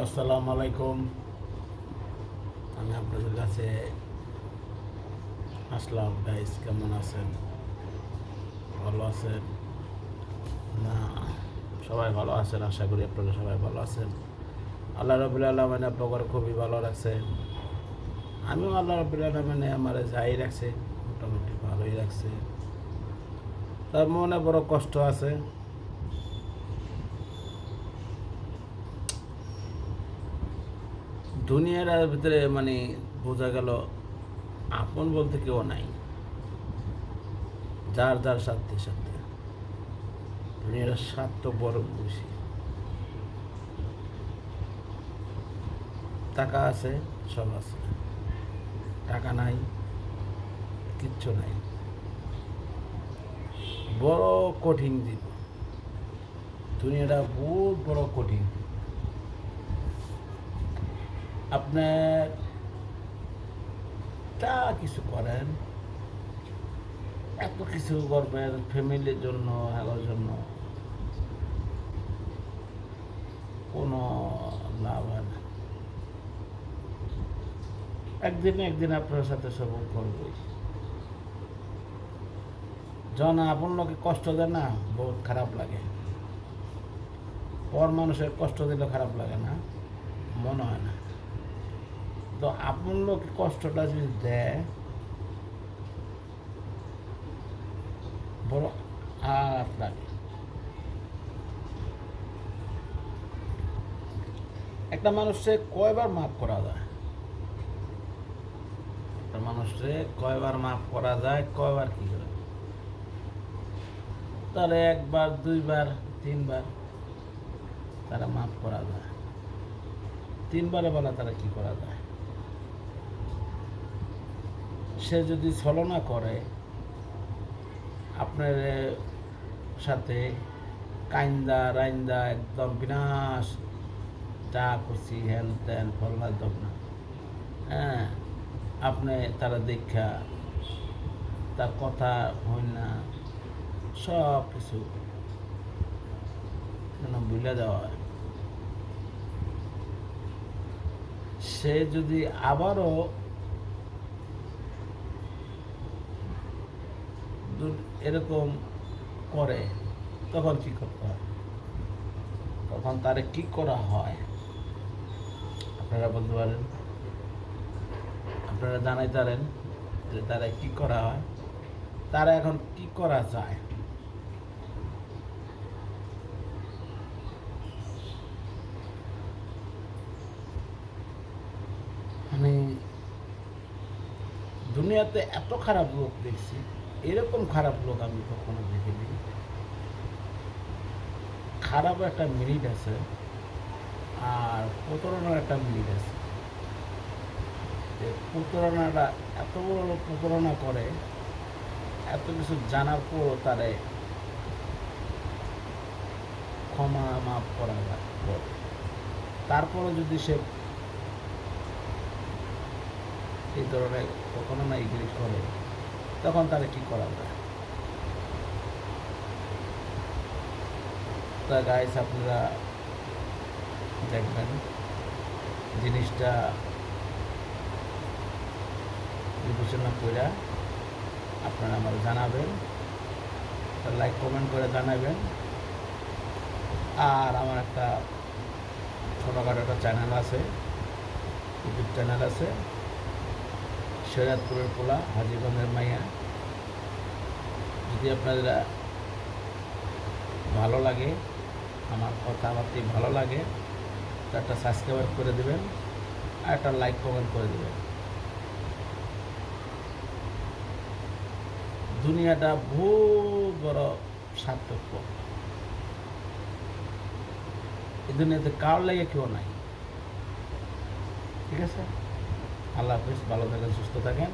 আসসালামু আলাইকুম। আমি আপনাদের কাছে আসলাম। গাইস, কেমন আছেন? ভালো আছেন না? সবাই ভালো আছেন, আশা করি আপনারা সবাই ভালো আছেন। আল্লাহ রাব্বুল আলামিন আপনাদের খুবই ভালো রাখছে। আমিও আল্লাহ রাব্বুল আলামিন আমার যাই রাখছে, মোটামুটি ভালোই রাখছে। তার মনে বড় কষ্ট আছে। দুনিয়ার ভিতরে বোঝা গেল আপন বলতে কেউ নাই। যার যার স্বার্থে স্বার্থে দুনিয়ার স্বার্থ বড় বেশি। টাকা আছে, সব আছে। টাকা নাই, কিচ্ছু নাই। বড় কঠিন জীবন, দুনিয়াটা বহুত বড় কঠিন। আপনার যা কিছু করেন, এত কিছু করবেন ফ্যামিলির জন্য, এগার জন্য, কোনো লাভ হয় না। একদিন একদিন আপনার সাথে সব করবই। যখন আপন লোকে কষ্ট দেয় না, বহুত খারাপ লাগে। পর মানুষের কষ্ট দিলে খারাপ লাগে না, মনে হয় না। তো আপন লোক কষ্টটা যদি দেয়, বড় আঘাত লাগে। একটা মানুষকে কয়বার মাফ করা যায়? একটা মানুষকে কয়বার মাফ করা যায়, কয়বার কি করে? তাহলে একবার, দুইবার, তিনবার তারা মাফ করা যায়। তিনবারে বলা তারা কি করা যায়? সে যদি ছলনা করে আপনার সাথে, কাইন্দা রাইন্দা একদম বিনাশ, যা করছি হ্যান ত্যান ফলনা দব না, হ্যাঁ, আপনি তারা দেখা তার কথা হই না, সব কিছু যেন ভুলে দেওয়া হয়। সে যদি আবারও এরকম করে, তখন কি করতে হয়? তখন তারে কি করা হয় আপনারা বলতে পারেন? আপনারা জানাইতে পারেন যে তারা কি করা হয়, তারা এখন কি করা যায়? আমি দুনিয়াতে এত খারাপ লোক দেখছি, এরকম খারাপ লোক আমি কখনো দেখিনি। খারাপ একটা মিনিট আছে, আর প্রতারণার একটা মিনিট আছে। প্রতারণাটা এত বড় প্রতারণা করে, এত কিছু জানার পরও তারে ক্ষমা মাফ করা যায়। তারপরে যদি সে এই ধরনের প্রতারণা এগুলি করে, তখন তারে কি করা যায়? তা গাইস, আপনারা দেখবেন জিনিসটা বিবেচনা করে আপনারা আমার জানাবেন, লাইক কমেন্ট করে জানাবেন। আর আমার একটা ছোটোখাটো একটা চ্যানেল আছে, ইউটিউব চ্যানেল আছে, শরীয়তপুরের পোলা হাজীগঞ্জের মাইয়া। যদি আপনাদের ভালো লাগে, আমার কথাবার্তা ভালো লাগে, তো একটা সাবস্ক্রাইব করে দেবেন আর একটা লাইক কমেন্ট করে দেবেন। দুনিয়াটা বহুত বড় সার্থক্য। এই দুনিয়াতে কার লাগে কেউ নাই। ঠিক আছে? আল্লাহ হাফিজ, ভালো থাকেন, সুস্থ থাকেন।